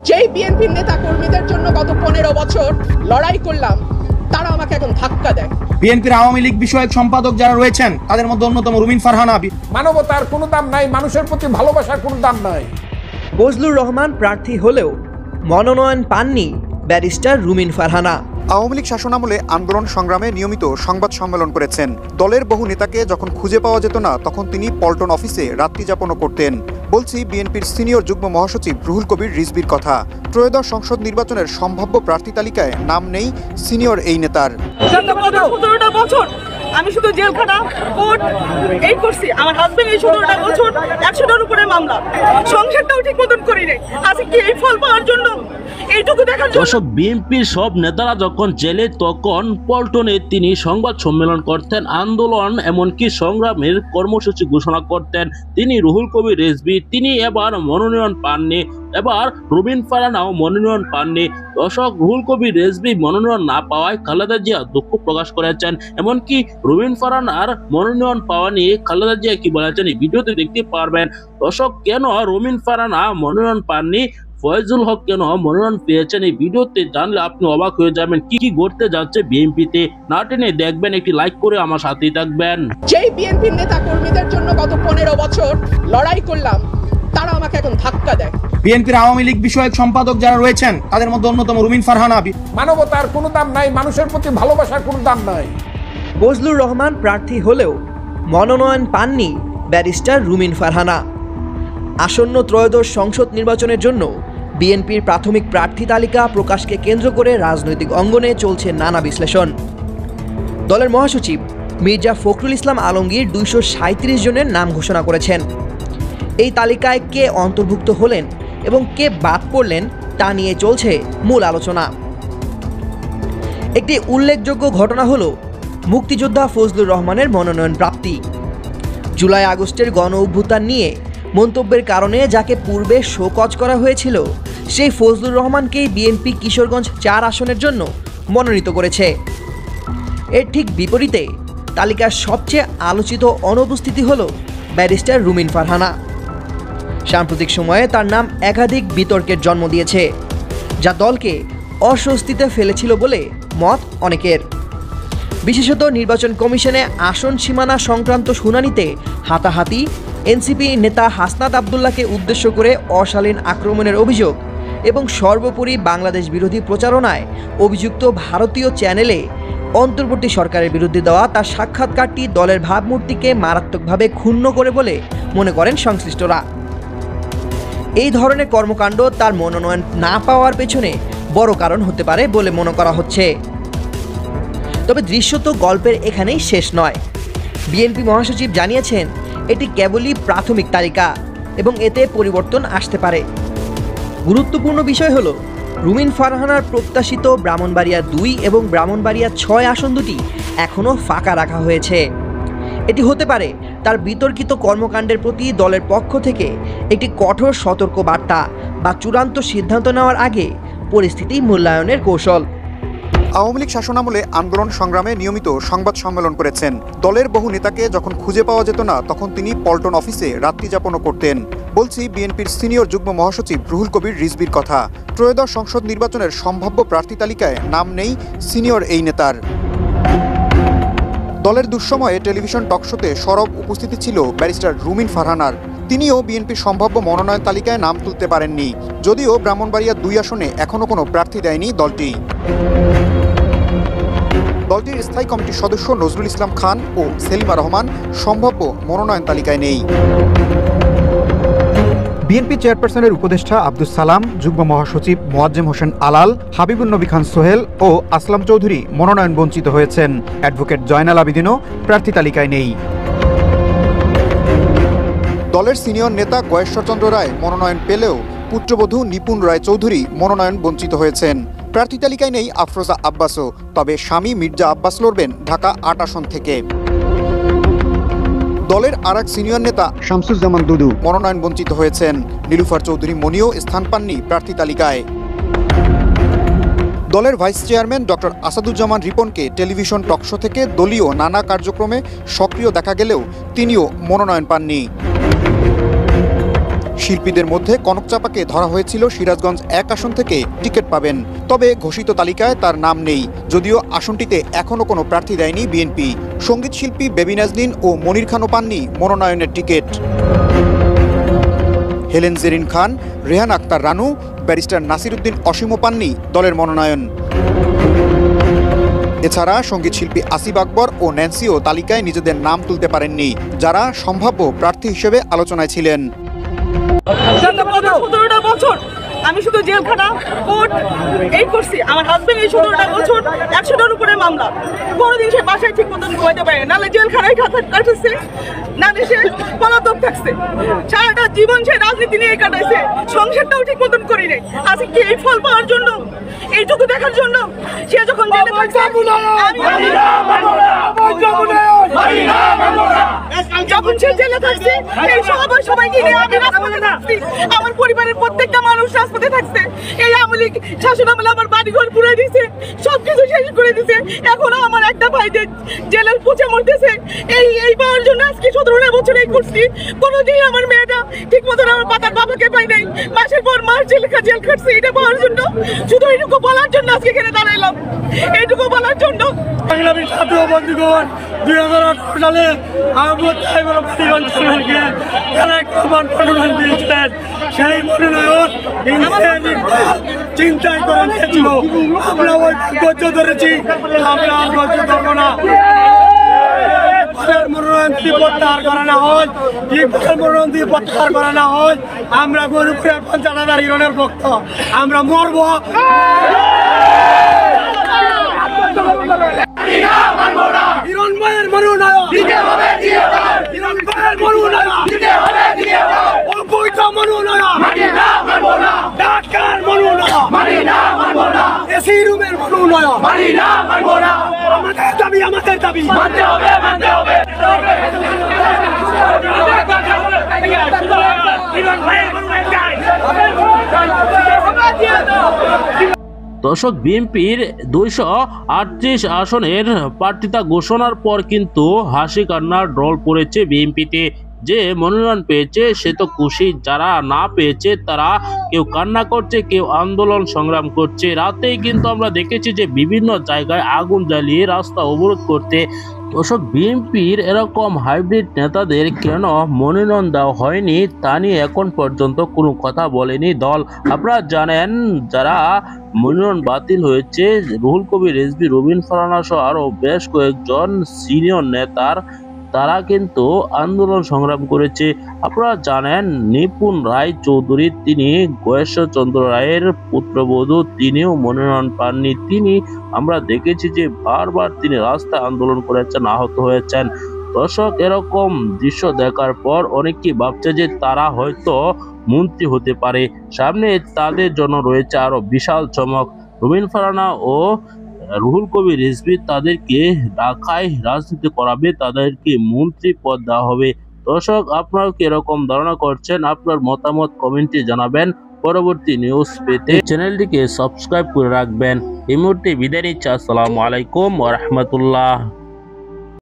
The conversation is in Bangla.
যেই বিএনপির নেতা কর্মীদের জন্য গত 15 বছর লড়াই করলাম তারা আমাকে এখন ধাক্কা দেয়। বিএনপির আওয়ামী লীগ বিষয়ক সম্পাদক যারা রয়েছেন তাদের মধ্যে অন্যতম রুমিন ফারহানা। মানবতার কোনো দাম নাই, মানুষের প্রতি ভালোবাসার কোনো দাম নাই। ফজলুর রহমান প্রার্থী হলেও মনোনয়ন পাননি ব্যারিস্টার রুমিন ফারহানা। আওয়ামী লীগ শাসনামলে আন্দোলন সংগ্রামে নিয়মিত সংবাদ সম্মেলন করেছেন। দলের বহু নেতাকে যখন খুঁজে পাওয়া যেত না তখন তিনি পল্টন অফিসে রাত্রি যাপনও করতেন। বলছি বিএনপির সিনিয়র যুগ্ম মহাসচিব রুহুল কবির রিজভীর কথা। ত্রয়োদশ সংসদ নির্বাচনের সম্ভাব্য প্রার্থী তালিকায় নাম নেই সিনিয়র এই নেতার। 17টা বছর আমি শুধু জেলখানা কোর্ট এই করছি। আমার হাজবেন্ড এই 17টা বছর 100টার উপরে মামলা, সংসারটাও ঠিক মতন করি নাই। আজকে কি এই ফল পাওয়ার জন্য, এইটুকু দেখার জন্য? বিএনপির সব নেতারা যখন জেলে তখন পল্টনে তিনি সংবাদ সম্মেলন করতেন, আন্দোলন এমনকি সংগ্রামের কর্মসূচি ঘোষণা করতেন। তিনি রুহুল কবির রিজভী, তিনি এবার মনোনয়ন পাননি। এবার রুমিন ফারহানাও মনোনয়ন পাননি। দর্শক, রুহুল কবির রিজভী মনোনয়ন না পাওয়ায় খালেদা জিয়া দুঃখ প্রকাশ করেছেন। এমনকি রুমিন ফারহানার মনোনয়ন পাওয়া নিয়ে খালেদা জিয়া কি বলেছেন এই ভিডিওতে দেখতে পারবেন। দর্শক, কেন রুমিন ফারহানা মনোনয়ন পাননি, ফয়জুল হক কেন মনোনয়ন পেয়েছেন, এই ভিডিওতে জানলে আপনি অবাক হয়ে যাবেন। কি কি ঘটতে যাচ্ছে বিএনপিতে, না টেনে দেখবেন, একটি লাইক করে আমার সাথেই থাকবেন। যেই বিএনপির নেতা কর্মীদের জন্য গত 15 বছর লড়াই করলাম তারা আমাকে এখন ধাক্কা দেয়। বিএনপির আওয়ামী লীগ বিষয়ক সম্পাদক যারা রয়েছেন তাদের মধ্যে অন্যতম রুমিন ফারহানা। মানবতার কোনো দাম নাই, মানুষের প্রতি ভালোবাসার কোনো দাম নাই। ফজলুর রহমান প্রার্থী হলেও মনোনয়ন পাননি ব্যারিস্টার রুমিন ফারহানা। আসন্ন ত্রয়োদশ সংসদ নির্বাচনের জন্য বিএনপির প্রাথমিক প্রার্থী তালিকা প্রকাশকে কেন্দ্র করে রাজনৈতিক অঙ্গনে চলছে নানা বিশ্লেষণ। দলের মহাসচিব মির্জা ফখরুল ইসলাম আলমগীর 237 জনের নাম ঘোষণা করেছেন। এই তালিকায় কে অন্তর্ভুক্ত হলেন এবং কে বাদ পড়লেন তা নিয়ে চলছে মূল আলোচনা। একটি উল্লেখযোগ্য ঘটনা হলো মুক্তিযোদ্ধা ফজলুর রহমানের মনোনয়ন প্রাপ্তি। জুলাই আগস্টের গণ অভ্যুত্থান নিয়ে মন্তব্যের কারণে যাকে পূর্বে শোকজ করা হয়েছিল সেই ফজলুর রহমানকেই বিএনপি কিশোরগঞ্জ 4 আসনের জন্য মনোনীত করেছে। এর ঠিক বিপরীতে তালিকার সবচেয়ে আলোচিত অনুপস্থিতি হল ব্যারিস্টার রুমিন ফারহানা। সাম্প্রতিক সময়ে তার নাম একাধিক বিতর্কের জন্ম দিয়েছে, যা দলকে অস্বস্তিতে ফেলেছিল বলে মত অনেকের। বিশেষত নির্বাচন কমিশনে আসন সীমানা সংক্রান্ত শুনানিতে হাতাহাতি, এনসিপি নেতা হাসনাত আবদুল্লাহকে উদ্দেশ্য করে অশালীন আক্রমণের অভিযোগ এবং সর্বোপরি বাংলাদেশ বিরোধী প্রচারণায় অভিযুক্ত ভারতীয় চ্যানেলে অন্তর্বর্তী সরকারের বিরুদ্ধে দেওয়া তার সাক্ষাৎকারটি দলের ভাবমূর্তিকে মারাত্মকভাবে ক্ষুণ্ণ করে বলে মনে করেন সংশ্লিষ্টরা। এই ধরনের কর্মকাণ্ড তার মনোনয়ন না পাওয়ার পেছনে বড় কারণ হতে পারে বলে মনে করা হচ্ছে। তবে দৃশ্যত গল্পের এখানেই শেষ নয়। বিএনপি মহাসচিব জানিয়েছেন এটি কেবলই প্রাথমিক তালিকা এবং এতে পরিবর্তন আসতে পারে। গুরুত্বপূর্ণ বিষয় হলো রুমিন ফারহানার প্রত্যাশিত ব্রাহ্মণবাড়িয়া 2 এবং ব্রাহ্মণবাড়িয়া 6 আসন দুটি এখনও ফাঁকা রাখা হয়েছে। এটি হতে পারে তার বিতর্কিত কর্মকাণ্ডের প্রতি দলের পক্ষ থেকে একটি কঠোর সতর্ক বার্তা বা চূড়ান্ত সিদ্ধান্ত নেওয়ার আগে পরিস্থিতি মূল্যায়নের কৌশল। আওয়ামী লীগ শাসনামলে আন্দোলন সংগ্রামে নিয়মিত সংবাদ সম্মেলন করেছেন। দলের বহু নেতাকে যখন খুঁজে পাওয়া যেত না তখন তিনি পল্টন অফিসে রাত্রি যাপনও করতেন। বলছি বিএনপির সিনিয়র যুগ্ম মহাসচিব রুহুল কবির রিজভীর কথা। ত্রয়োদশ সংসদ নির্বাচনের সম্ভাব্য প্রার্থী তালিকায় নাম নেই সিনিয়র এই নেতার। দলের দুঃসময়ে টেলিভিশন টকশোতে সরব উপস্থিতি ছিল ব্যারিস্টার রুমিন ফারহানার। তিনিও বিএনপির সম্ভাব্য মনোনয়ন তালিকায় নাম তুলতে পারেননি, যদিও ব্রাহ্মণবাড়িয়া 2 আসনে এখনও কোনো প্রার্থী দেয়নি দলটি। দলটির স্থায়ী কমিটির সদস্য নজরুল ইসলাম খান ও সেলিমা রহমান সম্ভাব্য মনোনয়ন তালিকায় নেই। বিএনপি চেয়ারপারসনের উপদেষ্টা আব্দুস সালাম, যুগ্ম মহাসচিব মোয়াজ্জেম হোসেন আলাল, হাবিবুন নবী খান সোহেল ও আসলাম চৌধুরী মনোনয়ন বঞ্চিত হয়েছেন। অ্যাডভোকেট জয়নাল আবিদিনও প্রার্থী তালিকায় নেই। দলের সিনিয়র নেতা গয়েশ্বরচন্দ্র রায় মনোনয়ন পেলেও পুত্রবধূ নিপুণ রায় চৌধুরী মনোনয়ন বঞ্চিত হয়েছেন। প্রার্থী তালিকায় নেই আফরোজা আব্বাসও, তবে স্বামী মির্জা আব্বাস লড়বেন ঢাকা 8 আসন থেকে। দলের আরেক সিনিয়র নেতা শামসুজ্জামান দুদু মনোনয়ন বঞ্চিত হয়েছেন। নীলুফার চৌধুরী মনিও স্থান পাননি প্রার্থী তালিকায়। দলের ভাইস চেয়ারম্যান ডক্টর আসাদুজ্জামান রিপনকে টেলিভিশন টকশো থেকে দলীয় নানা কার্যক্রমে সক্রিয় দেখা গেলেও তিনিও মনোনয়ন পাননি। শিল্পীদের মধ্যে কনক চাপাকে ধরা হয়েছিল সিরাজগঞ্জ ১ আসন থেকে টিকিট পাবেন, তবে ঘোষিত তালিকায় তার নাম নেই, যদিও আসনটিতে এখনও কোনো প্রার্থী দেয়নি বিএনপি। সঙ্গীত শিল্পী বেবি নাজনীন ও মনির খানও পাননি মনোনয়নের টিকিট। হেলেন জেরিন খান, রেহান আক্তার রানু, ব্যারিস্টার নাসিরউদ্দিন অসীমও পাননি দলের মনোনয়ন। এছাড়া সঙ্গীত শিল্পী আসিফ আকবর ও ন্যান্সিও তালিকায় নিজেদের নাম তুলতে পারেননি, যারা সম্ভাব্য প্রার্থী হিসেবে আলোচনায় ছিলেন। 17টা বছর আমি শুধু জেলখানা, কোর্ট এই করছি। আমার হাজবেন্ড এই 17টা বছর 100টার উপরে মামলা, কোনোদিন সে বাসায় ঠিক মতন ঘুমাইতে পারে, নাহলে জেলখানায় কাটাচ্ছে, নাহলে সে পলাতক থাকছে। সারাটা জীবন সে রাজনীতি নিয়ে কাটাইছে, সংসারটাও ঠিক মতন করি নাই। আজকে কি এই ফল পাওয়ার জন্য, এইটুকু দেখার জন্য সে যখন জেলে থাকছে, যখন সে জেলে থাকছে, এই সবাইকে নিয়ে আমি রাজপথে থাকছি, আমার পরিবারের প্রত্যেকটা মানুষ রাজপথে থাকছে। এই আওয়ামী লীগ শাসন আমলে আমার বাড়িঘর পুড়ে দিছে, সবকিছু শেষ করে দিছে। এখনো আমার একটা ভাই জেলের পচে মরতেছে। এই পাওয়ার জন্য আজকে 17টা বছর এই করছি। কোনোদিন আমার মেয়েটা ঠিক মতন আমার পাতার বাবাকে পাই নাই, মাসের পর মাস জেল খাটছে এটা পাওয়ার জন্য। শুধু এইটুকু বলার জন্য আজকে এখানে দাঁড়াইলাম, এইটুকু বলার জন্য। বাংলাদেশ ছাত্র বন্ধুগণ 2018 সালে মনোনয়ন দিয়েছিলেন, সেই মনোনয়ন চিন্তায় করে নিয়েছিল। আমরা ওই ধৈর্য ধরেছি, আমরা ধৈর্য ধরবো না। মনোনয়ন দিয়ে প্রত্যাহার করা না হয়, মনোনয়ন দিয়ে প্রত্যাহার করা না হয়, আমরা গরিবের 50,000 হিরণের ভক্ত, আমরা মরবো। হিরণ ভাইয়ের মনোনয়ন দিতে হবে, হিরণ ভাইয়ের মনোনয়ন দিতে হবে, অবৈধ মনোনয়ন মানি না, মানবো না। ঢাকার মনোনয়ন মানি না, মানবো না। এসি রুমের মনোনয়ন মানি না, মানবো না। আমাদের দাবি, আমাদের দাবি মানতে হবে, মানতে হবে। হিরণ ভাইয়ের মনোনয়ন চাই। দর্শক, বিএনপির 238 আসনের প্রার্থিতা ঘোষণার পর কিন্তু হাসি কান্নার ঢল পড়েছে বিএনপিতে। যে মনোনয়ন পেয়েছে সে তো খুশি, যারা না পেয়েছে তারা কেউ কান্না করছে, কেউ আন্দোলন সংগ্রাম করছে। রাতেই কিন্তু আমরা দেখেছি যে বিভিন্ন জায়গায় আগুন জ্বালিয়ে রাস্তা অবরোধ করতে। দর্শক, বিএনপির এরকম হাইব্রিড নেতাদের কেন মনোনয়ন দেওয়া হয়নি তা নিয়ে এখন পর্যন্ত কোনো কথা বলেনি দল। আপনারা জানেন, যারা মনোনয়ন বাতিল হয়েছে, রুহুল কবির রিজভী, রবিন ফারহানা সহ আরও বেশ কয়েকজন সিনিয়র নেতার, তারা কিন্তু আন্দোলন সংগ্রাম করেছে। আপনারা জানেন, নিপুণ রায় চৌধুরী, তিনি গয়েশ্বরচন্দ্র রায়ের পুত্রবধূ, তিনিও মনোনয়ন পাননি। তিনি আমরা দেখেছি যে বারবার তিনি রাস্তায় আন্দোলন করেছেন, আহত হয়েছেন। দর্শক, এরকম দৃশ্য দেখার পর অনেকেই ভাবছে যে তারা হয়তো মন্ত্রী হতে পারে। সামনে তাদের জন্য রয়েছে আরো বিশাল চমক। রবিন ফারহানা ও রুহুল কবির রিজভী তাদেরকে ঢাকায় রাজনীতি করাবে, তাদেরকে মন্ত্রী পদ দেওয়া হবে। দর্শক, আপনারা কি এরকম ধারণা করছেন? আপনার মতামত কমেন্টে জানাবেন। পরবর্তী নিউজ পেতে চ্যানেলটিকে সাবস্ক্রাইব করে রাখবেন। এই মুহূর্তে বিদায় নিচ্ছি। আসসালামু আলাইকুম ওয়া রাহমাতুল্লাহ।